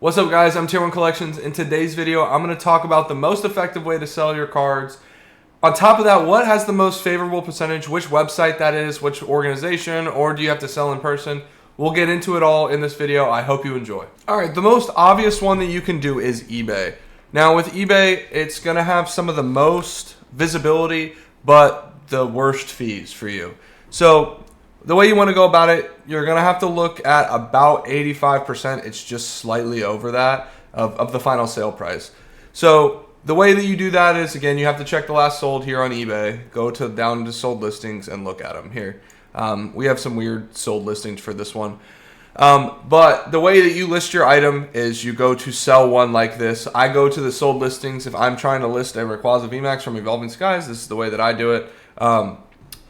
What's up, guys? I'm TierOneCollections. In today's video, I'm going to talk about the most effective way to sell your cards. On top of that, what has the most favorable percentage, which website that is, which organization, or do you have to sell in person? We'll get into it all in this video. I hope you enjoy. All right, the most obvious one that you can do is eBay. Now, with eBay, it's going to have some of the most visibility, but the worst fees for you. So the way you want to go about it, you're going to have to look at about 85%. It's just slightly over that of the final sale price. So the way that you do that is, again, you have to check the last sold here on eBay. Go down to sold listings and look at them here. We have some weird sold listings for this one. But the way that you list your item is you go to sell one like this. I go to the sold listings. If I'm trying to list a Rayquaza VMAX from Evolving Skies, this is the way that I do it.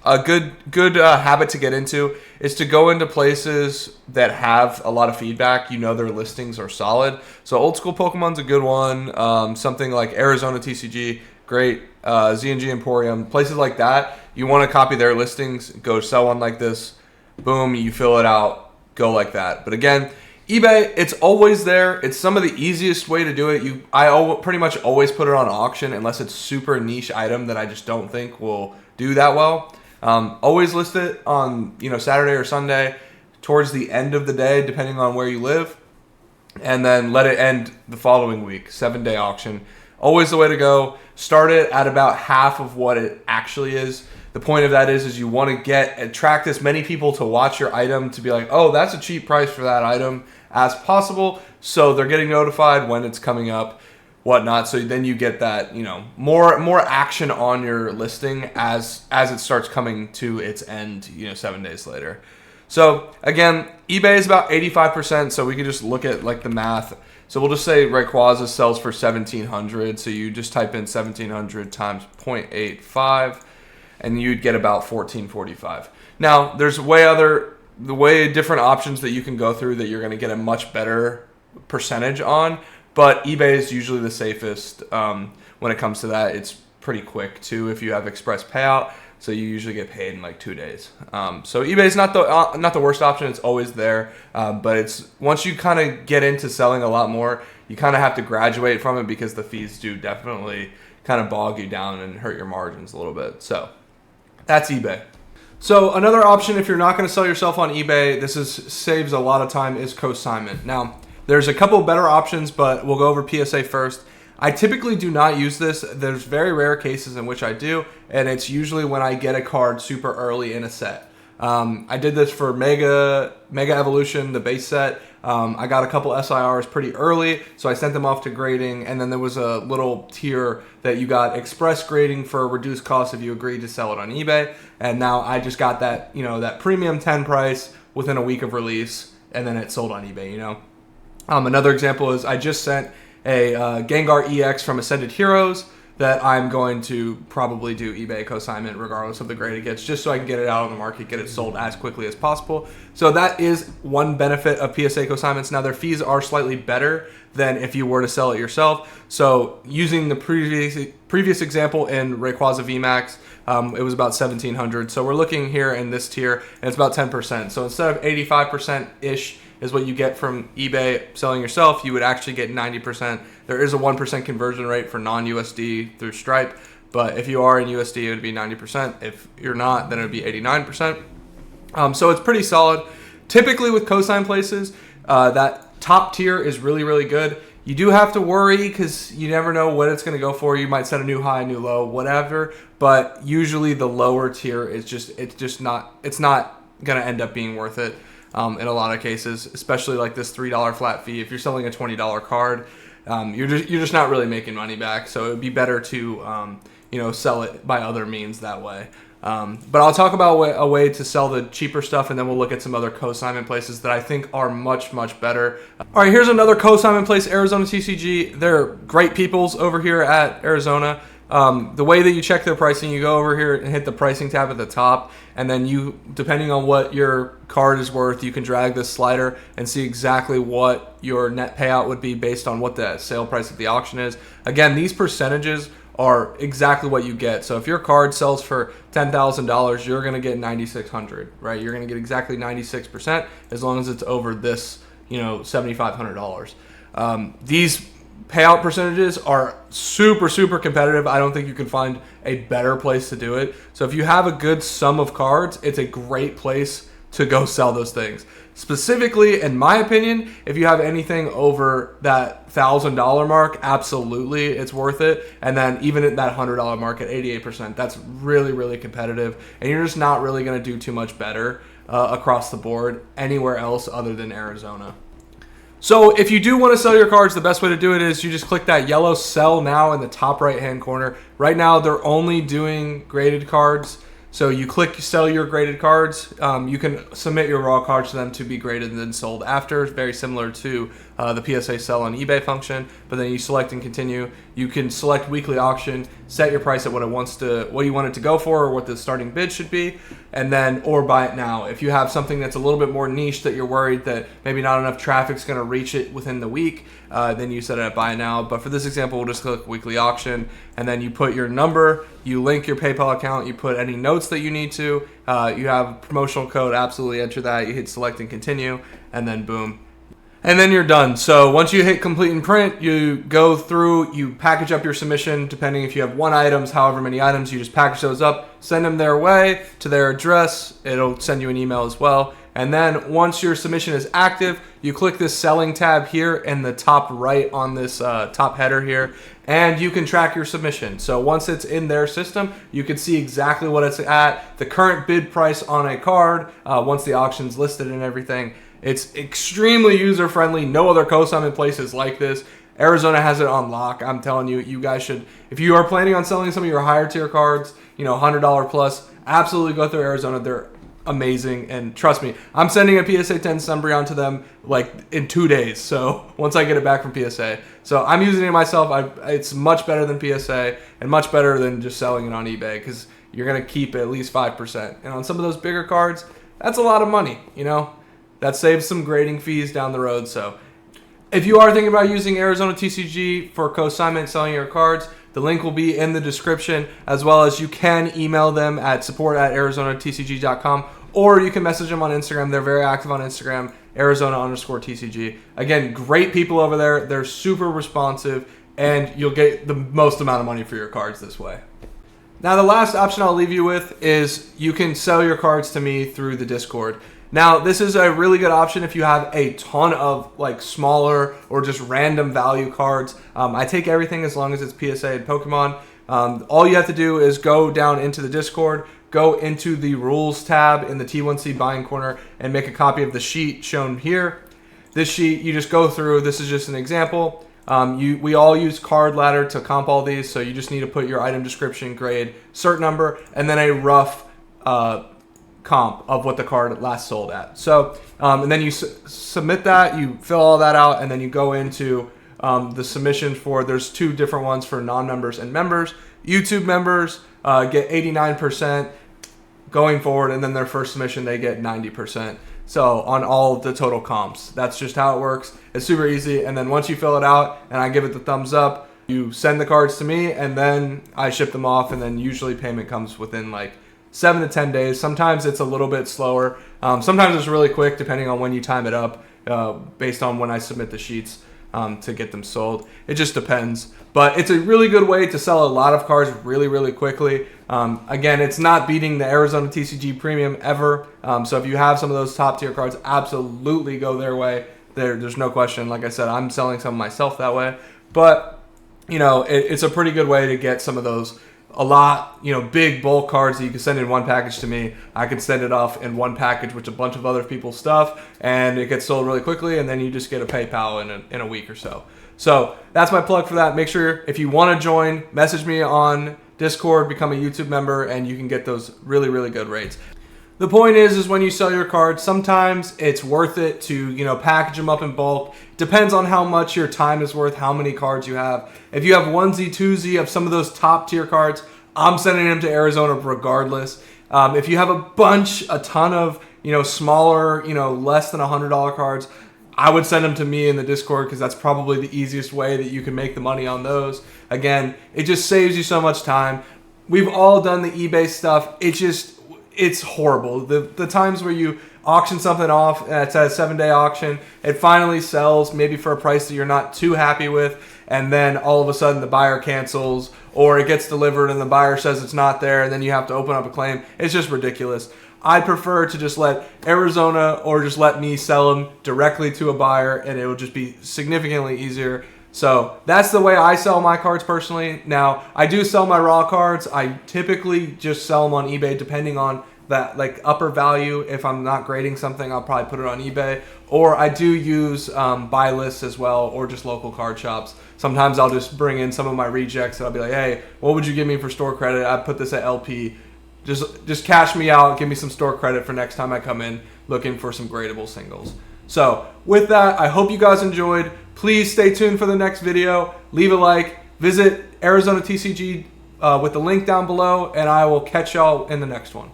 A good habit to get into is to go into places that have a lot of feedback. You know their listings are solid. So Old School Pokemon's a good one. Something like Arizona TCG, great. Z&G Emporium, places like that. You want to copy their listings, go sell one like this. Boom, you fill it out, go like that. But again, eBay, it's always there. It's some of the easiest way to do it. I pretty much always put it on auction unless it's super niche item that I just don't think will do that well. Always list it on Saturday or Sunday towards the end of the day, depending on where you live, and then let it end the following week. 7-day auction. Always the way to go. Start it at about half of what it actually is. The point of that is you want to attract as many people to watch your item to be like, oh, that's a cheap price for that item as possible. So they're getting notified when it's coming up, whatnot. So then you get that, more action on your listing as it starts coming to its end, 7 days later. So again, eBay is about 85%. So we can just look at like the math. So we'll just say Rayquaza sells for $1,700. So you just type in 1,700 times 0.85, and you'd get about $1,445. Now there's way different options that you can go through that you're going to get a much better percentage on. But eBay is usually the safest when it comes to that. It's pretty quick too if you have express payout. So you usually get paid in like 2 days. So eBay is not the worst option. It's always there. But it's once you kind of get into selling a lot more, you kind of have to graduate from it because the fees do definitely kind of bog you down and hurt your margins a little bit. So that's eBay. So another option if you're not going to sell yourself on eBay, saves a lot of time, is consignment. Now, there's a couple better options, but we'll go over PSA first. I typically do not use this. There's very rare cases in which I do, and it's usually when I get a card super early in a set. I did this for Mega Evolution, the base set. I got a couple SIRs pretty early, so I sent them off to grading, and then there was a little tier that you got express grading for a reduced cost if you agreed to sell it on eBay. And now I just got that, that premium 10 price within a week of release, and then it sold on eBay, Another example is I just sent a Gengar EX from Ascended Heroes that I'm going to probably do eBay consignment regardless of the grade it gets, just so I can get it out on the market, get it sold as quickly as possible. So that is one benefit of PSA consignments. Now their fees are slightly better than if you were to sell it yourself. So using the previous example in Rayquaza VMAX, it was about $1,700. So we're looking here in this tier, and it's about 10%. So instead of 85%-ish is what you get from eBay selling yourself, you would actually get 90%. There is a 1% conversion rate for non-USD through Stripe, but if you are in USD, it would be 90%. If you're not, then it would be 89%. So it's pretty solid. Typically with cosign places, that top tier is really, really good. You do have to worry because you never know what it's going to go for. You might set a new high, new low, whatever. But usually the lower tier is it's not going to end up being worth it in a lot of cases, especially like this $3 flat fee. If you're selling a $20 card, you're just not really making money back. So it would be better to sell it by other means that way. But I'll talk about a way to sell the cheaper stuff, and then we'll look at some other consignment places that I think are much, much better. All right, here's another consignment place, Arizona TCG. They're great peoples over here at Arizona. The way that you check their pricing, you go over here and hit the pricing tab at the top, and then depending on what your card is worth, you can drag this slider and see exactly what your net payout would be based on what the sale price at the auction is. Again, these percentages are exactly what you get. So if your card sells for $10,000, you're going to get $9,600, right? You're going to get exactly 96% as long as it's over this, $7,500. These payout percentages are super, super competitive. I don't think you can find a better place to do it. So if you have a good sum of cards, it's a great place to go sell those things. Specifically, in my opinion, if you have anything over that $1,000 mark, absolutely, it's worth it. And then even at that $100 mark at 88%, that's really, really competitive. And you're just not really going to do too much better across the board anywhere else other than Arizona. So if you do want to sell your cards, the best way to do it is you just click that yellow sell now in the top right hand corner. Right now they're only doing graded cards. So you click sell your graded cards. You can submit your raw cards to them to be graded and then sold after. Very similar to the PSA sell on eBay function. But then you select and continue. You can select weekly auction, set your price at what you want it to go for, or what the starting bid should be, and then or buy it now. If you have something that's a little bit more niche that you're worried that maybe not enough traffic's going to reach it within the week, then you set it at buy now. But for this example, we'll just click weekly auction, and then you put your number, you link your PayPal account, you put any notes that you need to, you have a promotional code, absolutely enter that, you hit select and continue, and then boom. And then you're done. So once you hit complete and print, you go through, you package up your submission, depending if you have 1 items, however many items, you just package those up, send them their way to their address. It'll send you an email as well. And then once your submission is active, you click this selling tab here in the top right on this top header here, and you can track your submission. So once it's in their system, you can see exactly what it's at, the current bid price on a card, once the auction's listed and everything. It's extremely user-friendly. No other consignment place is like this. Arizona has it on lock. I'm telling you, you guys should, if you are planning on selling some of your higher tier cards, $100 plus, absolutely go through Arizona. They're amazing, and trust me, I'm sending a PSA 10 Sunbreon to them like in 2 days. So once I get it back from PSA, so I'm using it myself. It's much better than PSA and much better than just selling it on eBay, because you're gonna keep at least 5%. And on some of those bigger cards, that's a lot of money. That saves some grading fees down the road. So if you are thinking about using Arizona TCG for consignment selling your cards, the link will be in the description, as well as you can email them at support@arizonatcg.com, or you can message them on Instagram. They're very active on Instagram, Arizona_TCG. Again, great people over there. They're super responsive, and you'll get the most amount of money for your cards this way. Now, the last option I'll leave you with is you can sell your cards to me through the Discord. Now, this is a really good option if you have a ton of smaller or just random value cards. I take everything as long as it's PSA and Pokemon. All you have to do is go down into the Discord, go into the rules tab in the T1C buying corner, and make a copy of the sheet shown here. This sheet, you just go through. This is just an example. We all use Card Ladder to comp all these, so you just need to put your item description, grade, cert number, and then a rough comp of what the card last sold at. So, and then you submit that, you fill all that out, and then you go into the submission for, there's 2 different ones for non-members and members. YouTube members get 89% going forward, and then their first submission, they get 90%. So on all the total comps, that's just how it works. It's super easy. And then once you fill it out and I give it the thumbs up, you send the cards to me, and then I ship them off, and then usually payment comes within 7 to 10 days. Sometimes it's a little bit slower. Sometimes it's really quick, depending on when you time it up, based on when I submit the sheets to get them sold. It just depends. But it's a really good way to sell a lot of cards really, really quickly. Again, it's not beating the Arizona TCG Premium ever. So if you have some of those top tier cards, absolutely go their way. There's no question. Like I said, I'm selling some myself that way. But, it's a pretty good way to get some of those a lot, big bulk cards that you can send in one package to me. I can send it off in one package with a bunch of other people's stuff, and it gets sold really quickly, and then you just get a PayPal in a week or so. So that's my plug for that. Make sure, if you want to join, message me on Discord, become a YouTube member, and you can get those really, really good rates. The point is when you sell your cards, sometimes it's worth it to, package them up in bulk. Depends on how much your time is worth, how many cards you have. If you have 1Z, 2Z of some of those top tier cards, I'm sending them to Arizona regardless. If you have a ton of, smaller, less than $100 cards, I would send them to me in the Discord, because that's probably the easiest way that you can make the money on those. Again, it just saves you so much time. We've all done the eBay stuff. It's horrible. The times where you auction something off, it's at a 7-day auction, it finally sells, maybe for a price that you're not too happy with, and then all of a sudden the buyer cancels, or it gets delivered and the buyer says it's not there, and then you have to open up a claim. It's just ridiculous. I prefer to just let Arizona or just let me sell them directly to a buyer, and it will just be significantly easier. So that's the way I sell my cards personally. Now, I do sell my raw cards. I typically just sell them on eBay depending on that like upper value. If I'm not grading something, I'll probably put it on eBay. Or I do use buy lists as well, or just local card shops. Sometimes I'll just bring in some of my rejects and I'll be like, hey, what would you give me for store credit? I put this at LP. Just cash me out, give me some store credit for next time I come in looking for some gradable singles. So with that, I hope you guys enjoyed. Please stay tuned for the next video. Leave a like. Visit Arizona TCG with the link down below, and I will catch y'all in the next one.